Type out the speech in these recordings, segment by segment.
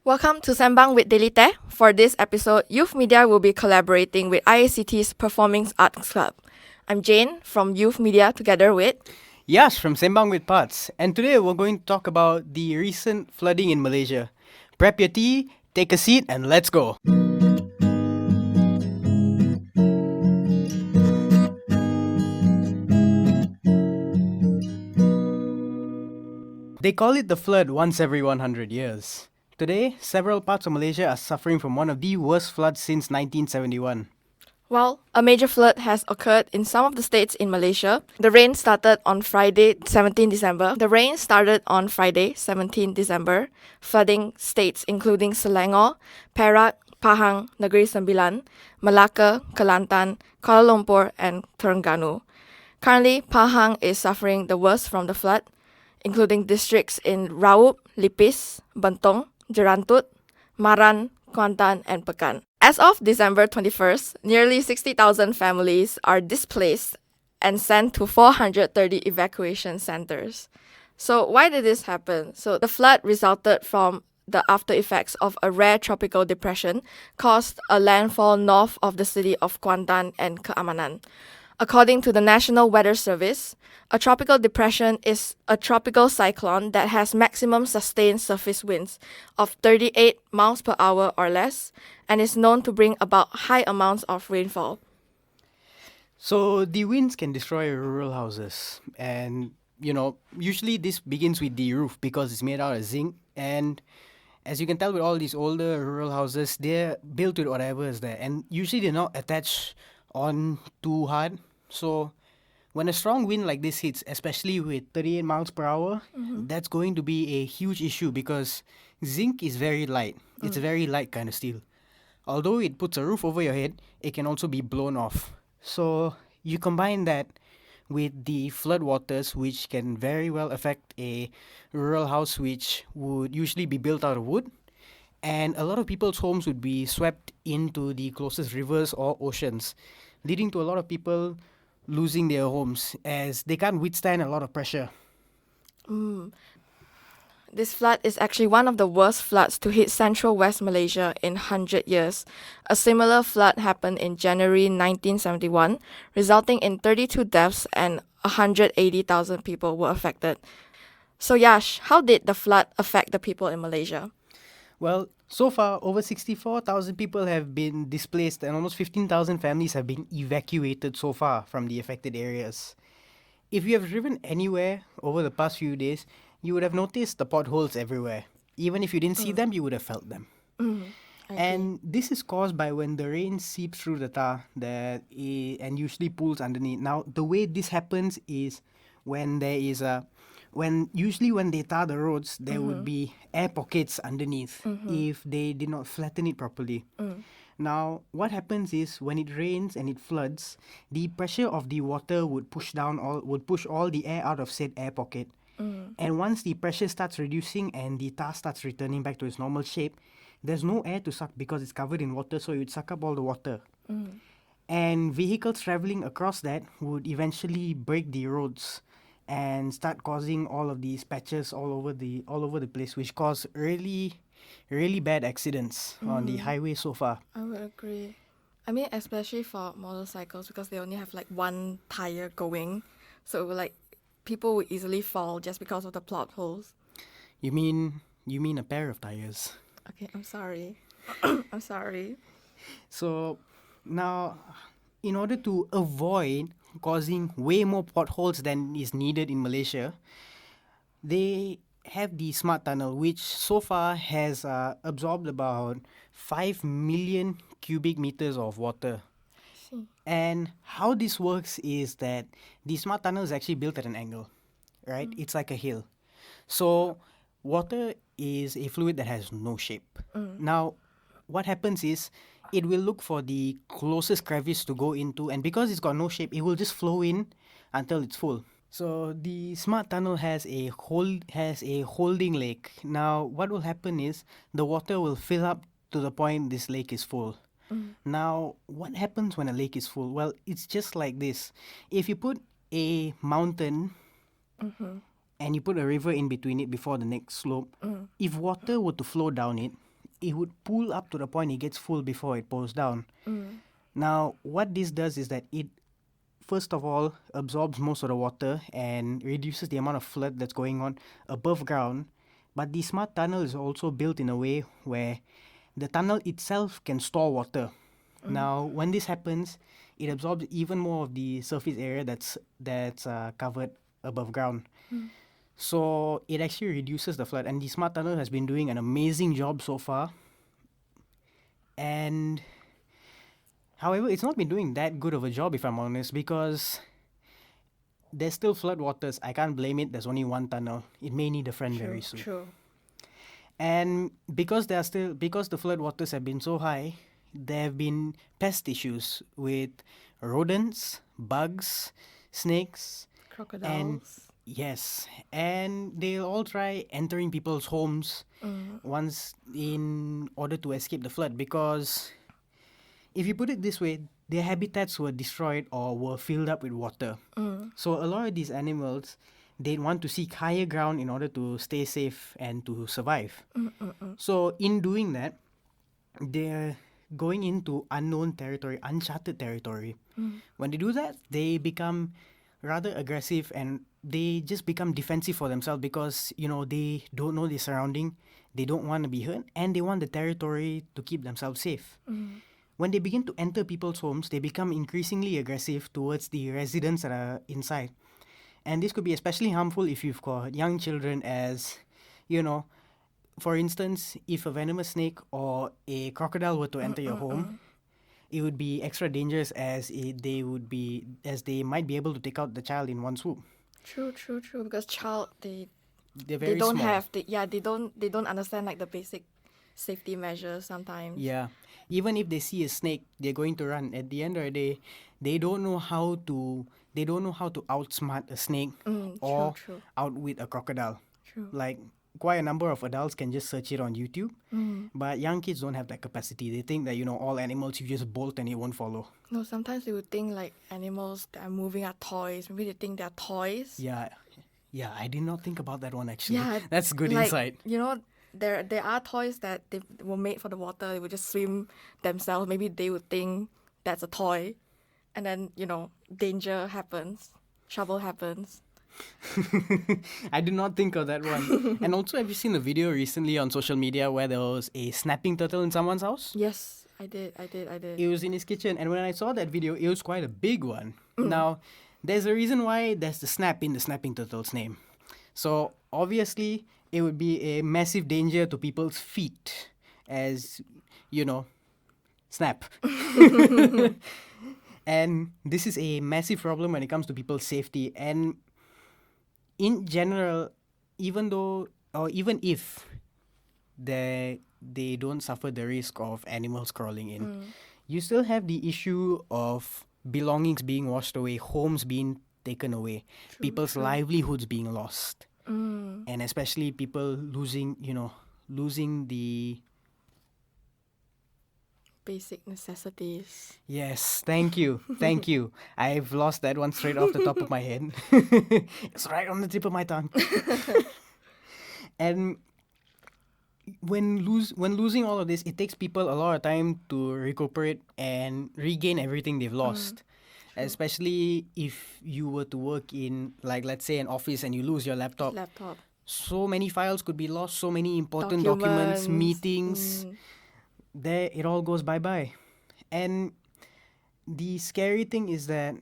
Welcome to Sembang with Daily Teh. For this episode, Youth Media will be collaborating with IACT's Performing Arts Club. I'm Jane from Youth Media together with Yash from Sembang with Parts, and today we're going to talk about the recent flooding in Malaysia. Prep your tea, take a seat, and let's go. They call it the flood once every 100 years. Today, several parts of Malaysia are suffering from one of the worst floods since 1971. Well, a major flood has occurred in some of the states in Malaysia. The rain started on Friday, 17 December. Flooding states including Selangor, Perak, Pahang, Negeri Sembilan, Malacca, Kelantan, Kuala Lumpur, and Terengganu. Currently, Pahang is suffering the worst from the flood, including districts in Raup, Lipis, Bentong, Jerantut, Maran, Kuantan, and Pekan. As of December 21st, nearly 60,000 families are displaced and sent to 430 evacuation centers. So why did this happen? So the flood resulted from the after effects of a rare tropical depression caused a landfall north of the city of Kuantan and Keamanan. According to the National Weather Service, a tropical depression is a tropical cyclone that has maximum sustained surface winds of 38 miles per hour or less and is known to bring about high amounts of rainfall. So the winds can destroy rural houses, and usually this begins with the roof because it's made out of zinc. And as you can tell with all these older rural houses, they're built with whatever is there, and usually they're not attached on too hard. So when a strong wind like this hits, especially with 38 miles per hour, that's going to be a huge issue because zinc is very light. It's a very light kind of steel. Although it puts a roof over your head, it can also be blown off. So you combine that with the flood waters, which can very well affect a rural house which would usually be built out of wood. And a lot of people's homes would be swept into the closest rivers or oceans, leading to a lot of people losing their homes as they can't withstand a lot of pressure. This flood is actually one of the worst floods to hit central West Malaysia in 100 years. A similar flood happened in January 1971, resulting in 32 deaths and 180,000 people were affected. So Yash, how did the flood affect the people in Malaysia? Well, so far, over 64,000 people have been displaced and almost 15,000 families have been evacuated so far from the affected areas. If you have driven anywhere over the past few days, you would have noticed the potholes everywhere. Even if you didn't see them, you would have felt them. And this is caused by when the rain seeps through the tar and usually pools underneath. Now, the way this happens is when there is when they tar the roads, there would be air pockets underneath if they did not flatten it properly. Now, what happens is when it rains and it floods, the pressure of the water would push all the air out of said air pocket. And once the pressure starts reducing and the tar starts returning back to its normal shape, there's no air to suck because it's covered in water, so it would suck up all the water. And vehicles traveling across that would eventually break the roads and start causing all of these patches all over the place, which cause really, really bad accidents on the highway so far. I would agree. I mean, especially for motorcycles because they only have like one tire going. So people would easily fall just because of the plot holes. You mean a pair of tires? Okay, I'm sorry. I'm sorry. So now, in order to avoid causing way more potholes than is needed in Malaysia, they have the smart tunnel, which so far has absorbed about 5 million cubic meters of water. And how this works is that the smart tunnel is actually built at an angle, right? It's like a hill. So water is a fluid that has no shape. Now, what happens is it will look for the closest crevice to go into, and because it's got no shape, it will just flow in until it's full. So the smart tunnel has a holding lake. Now, what will happen is the water will fill up to the point this lake is full. Now, what happens when a lake is full? Well, it's just like this. If you put a mountain and you put a river in between it before the next slope, if water were to flow down it, it would pool up to the point it gets full before it pours down. Now, what this does is that it, first of all, absorbs most of the water and reduces the amount of flood that's going on above ground. But the smart tunnel is also built in a way where the tunnel itself can store water. Now, when this happens, it absorbs even more of the surface area that's covered above ground. So it actually reduces the flood, and the smart tunnel has been doing an amazing job so far. And however, it's not been doing that good of a job, if I'm honest, because there's still flood waters. I can't blame it. There's only one tunnel. It may need a friend very soon. True. And because the flood waters have been so high, there have been pest issues with rodents, bugs, snakes, Crocodiles. yes, and they'll all try entering people's homes once in order to escape the flood, because if you put it this way, their habitats were destroyed or were filled up with water. So a lot of these animals, they want to seek higher ground in order to stay safe and to survive. So in doing that, they're going into unknown territory, uncharted territory. When they do that, they become rather aggressive and they just become defensive for themselves because, they don't know their surrounding, they don't want to be hurt, and they want the territory to keep themselves safe. When they begin to enter people's homes, they become increasingly aggressive towards the residents that are inside. And this could be especially harmful if you've got young children, as, for instance, if a venomous snake or a crocodile were to enter your home, it would be extra dangerous as they might be able to take out the child in one swoop. True. Because They're very they don't small. they don't understand like the basic safety measures sometimes. Yeah. Even if they see a snake, they're going to run. At the end of the day, they don't know how to outsmart a snake or true. outwit a crocodile. True. Like, quite a number of adults can just search it on YouTube, but young kids don't have that capacity. They think that, all animals, you just bolt and it won't follow. No, sometimes they would think like animals that are moving are toys. Maybe they think they're toys. Yeah, I did not think about that one actually. Yeah, That's good like, insight. There are toys that they were made for the water. They would just swim themselves. Maybe they would think that's a toy, and then danger happens, trouble happens. I did not think of that one. And also, have you seen a video recently on social media where there was a snapping turtle in someone's house? Yes, I did. It was in his kitchen, and when I saw that video, it was quite a big one. Now, there's a reason why there's the snap in the snapping turtle's name. So, obviously, it would be a massive danger to people's feet, as, snap. And this is a massive problem when it comes to people's safety. And in general, even if they don't suffer the risk of animals crawling in, you still have the issue of belongings being washed away, homes being taken away, people's livelihoods being lost, and especially people losing the Basic necessities. Yes, thank you. I've lost that one straight off the top of my head. It's right on the tip of my tongue. And when losing all of this, it takes people a lot of time to recuperate and regain everything they've lost. Especially if you were to work in, like, let's say, an office and you lose your laptop. So many files could be lost, so many important documents, meetings. There, it all goes bye-bye. And the scary thing is that,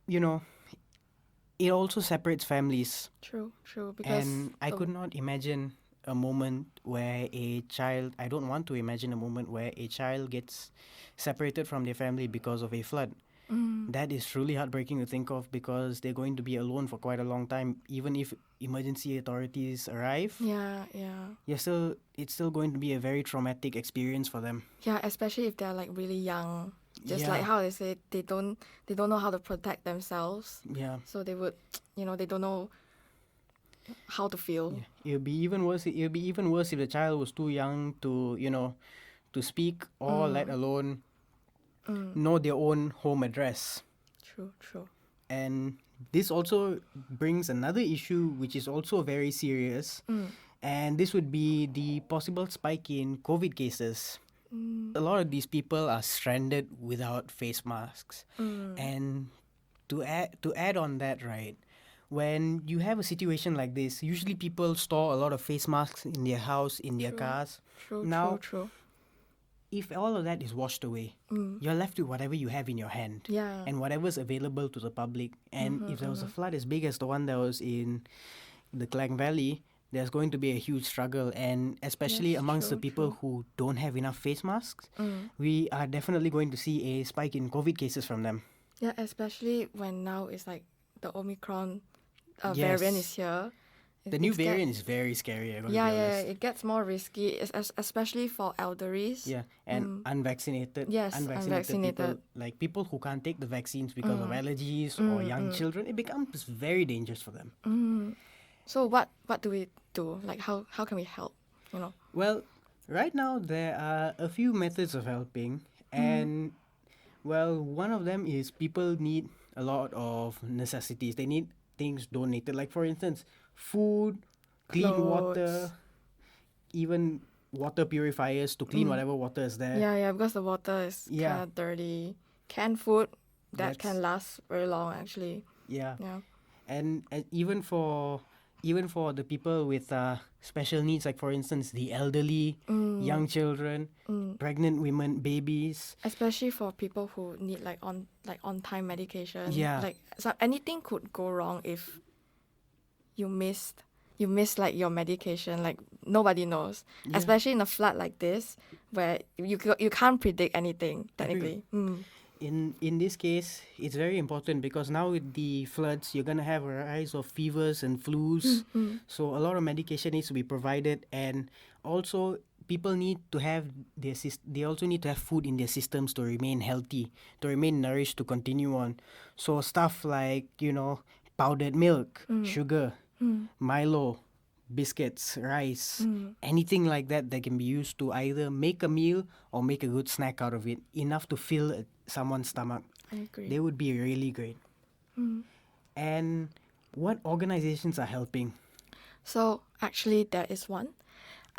it also separates families. True. Because I could not imagine a moment where I don't want to imagine a moment where a child gets separated from their family because of a flood. That is truly heartbreaking to think of, because they're going to be alone for quite a long time. Even if emergency authorities arrive, it's still going to be a very traumatic experience for them. Yeah, especially if they're like really young. Just like how they say, they don't know how to protect themselves. Yeah. So they would, they don't know how to feel. Yeah. It would be even worse if the child was too young to to speak, or let alone know their own home address. True. And this also brings another issue, which is also very serious, And this would be the possible spike in COVID cases. A lot of these people are stranded without face masks. And to add on that, right, when you have a situation like this, usually people store a lot of face masks in their house, in their cars. Now, True. if all of that is washed away, you're left with whatever you have in your hand Yeah. and whatever's available to the public. And if there was a flood as big as the one that was in the Klang Valley, there's going to be a huge struggle. And especially Yes, amongst the true, people true. who don't have enough face masks, we are definitely going to see a spike in COVID cases from them. Yeah, especially when now it's like the Omicron Yes. variant is here. The new variant is very scary, I'm gonna Yeah, be yeah, honest. it gets more risky, especially for elderlies. Yeah, and unvaccinated, Yes, people, unvaccinated. like people who can't take the vaccines because of allergies or young children, it becomes very dangerous for them. So what do we do? Like how can we help? You know. Well, right now there are a few methods of helping, and well, one of them is people need a lot of necessities. They need things donated, like for instance, food, clean water, Clothes. even water purifiers to clean whatever water is there. Yeah, because the water is Yeah. kind of dirty. Canned food that That's- can last very long actually. Yeah. Yeah. And even for the people with special needs, like for instance the elderly, young children, pregnant women, babies. Especially for people who need like on time medication. Yeah. Like so anything could go wrong if you missed like your medication. Like nobody knows. Especially in a flood like this, where you can't predict anything technically. In this case, it's very important because now with the floods, you're gonna have a rise of fevers and flus. So a lot of medication needs to be provided, and also people need to have they also need to have food in their systems to remain healthy, to remain nourished, to continue on. So stuff like powdered milk, sugar, Milo, biscuits, rice, anything like that can be used to either make a meal or make a good snack out of it, enough to fill someone's stomach. I agree. They would be really great. And what organizations are helping? So actually there is one.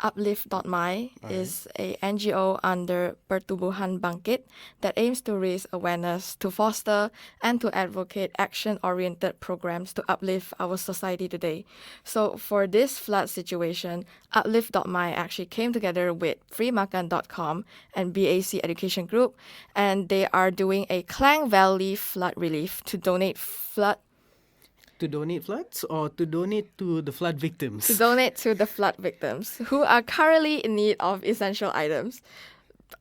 Uplift.my is a NGO under Pertubuhan Bangkit that aims to raise awareness, to foster and to advocate action-oriented programs to uplift our society today. So for this flood situation, Uplift.my actually came together with freemakan.com and BAC Education Group, and they are doing a Klang Valley flood relief to donate To donate floods or to donate to the flood victims? to donate to the flood victims who are currently in need of essential items.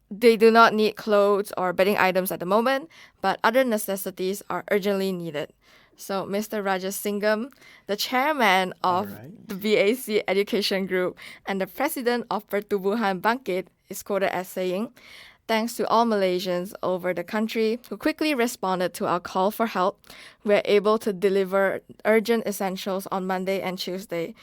They do not need clothes or bedding items at the moment, but other necessities are urgently needed. So Mr. Rajas Singham, the chairman of the BAC Education Group and the president of Pertubuhan Bangkit, is quoted as saying, "Thanks to all Malaysians over the country who quickly responded to our call for help, we're able to deliver urgent essentials on Monday and Tuesday.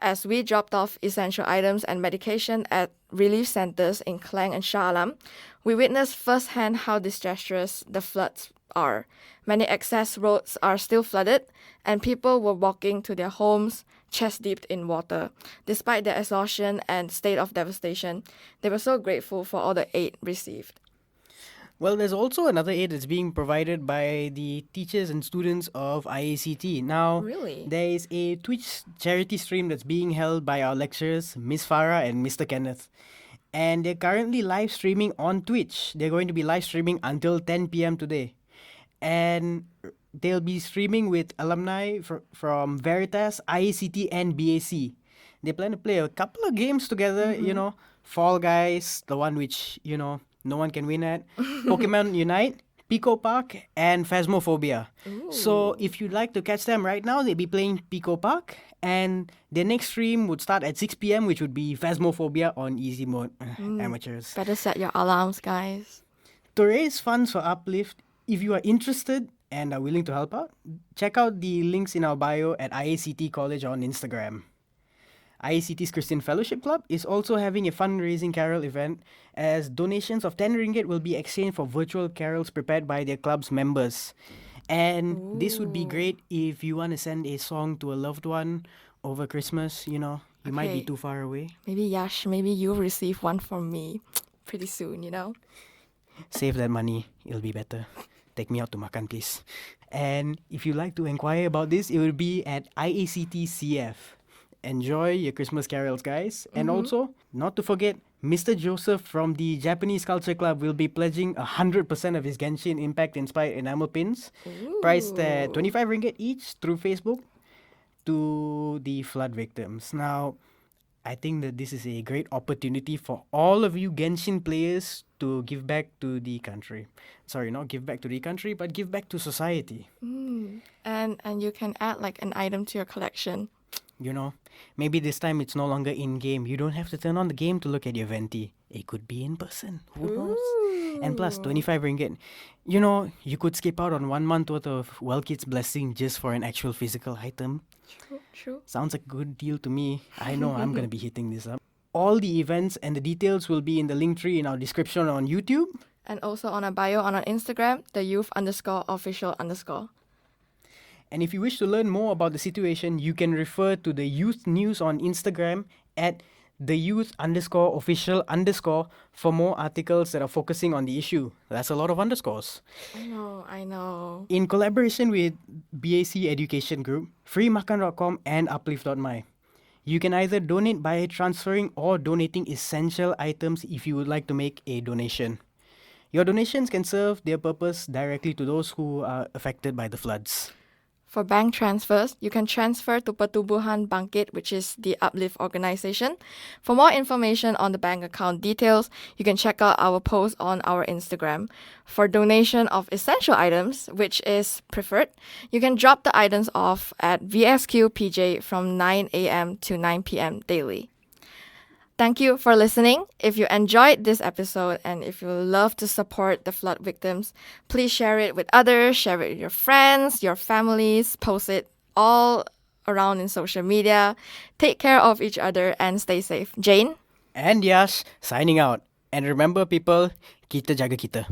As we dropped off essential items and medication at relief centers in Klang and Shah Alam, we witnessed firsthand how disastrous the floods are. Many access roads are still flooded, and people were walking to their homes chest deep in water. Despite their exhaustion and state of devastation, they were so grateful for all the aid received." Well, there's also another aid that's being provided by the teachers and students of IACT. Now, Really? there is a Twitch charity stream that's being held by our lecturers, Miss Farah and Mr. Kenneth. And they're currently live streaming on Twitch. They're going to be live streaming until 10 p.m. today. And they'll be streaming with alumni from Veritas, IACT, and BAC. They plan to play a couple of games together, Fall Guys, the one which, no one can win at, Pokemon Unite, Pico Park, and Phasmophobia. So if you'd like to catch them right now, they'll be playing Pico Park, and their next stream would start at 6 p.m., which would be Phasmophobia on easy mode. Amateurs. Better set your alarms, guys. To raise funds for Uplift, if you are interested and are willing to help out, check out the links in our bio at IACT College on Instagram. IACT's Christian Fellowship Club is also having a fundraising carol event, as donations of 10 ringgit will be exchanged for virtual carols prepared by their club's members. And this would be great if you want to send a song to a loved one over Christmas, You might be Okay. too far away. Maybe Yash, maybe you'll receive one from me pretty soon, Save that money. It'll be better. Take me out to makan, please. And if you'd like to inquire about this, it will be at IACT-CF. Enjoy your Christmas carols, guys. And also, not to forget, Mr. Joseph from the Japanese Culture Club will be pledging 100% of his Genshin Impact-inspired enamel pins, priced at 25 ringgit each through Facebook, to the flood victims. Now, I think that this is a great opportunity for all of you Genshin players to give back to the country. Sorry, not give back to the country, but give back to society. And you can add like an item to your collection. You know, maybe this time it's no longer in-game. You don't have to turn on the game to look at your venti. It could be in person. Who knows? And plus, 25 ringgit. You know, you could skip out on 1 month worth of Well-Kit's blessing just for an actual physical item. True. Sounds like a good deal to me. I know I'm going to be hitting this up. All the events and the details will be in the link tree in our description on YouTube. And also on our bio on our Instagram, the youth_official_. And if you wish to learn more about the situation, you can refer to the youth news on Instagram at the youth_official_ for more articles that are focusing on the issue. That's a lot of underscores. I know. In collaboration with BAC Education Group, freemakan.com and uplift.my. You can either donate by transferring or donating essential items if you would like to make a donation. Your donations can serve their purpose directly to those who are affected by the floods. For bank transfers, you can transfer to Pertubuhan Bangkit, which is the Uplift organization. For more information on the bank account details, you can check out our post on our Instagram. For donation of essential items, which is preferred, you can drop the items off at VSQ PJ from 9 a.m. to 9 p.m. daily. Thank you for listening. If you enjoyed this episode and if you love to support the flood victims, please share it with others, share it with your friends, your families, post it all around in social media. Take care of each other and stay safe. Jane? And Yash, signing out. And remember people, kita jaga kita.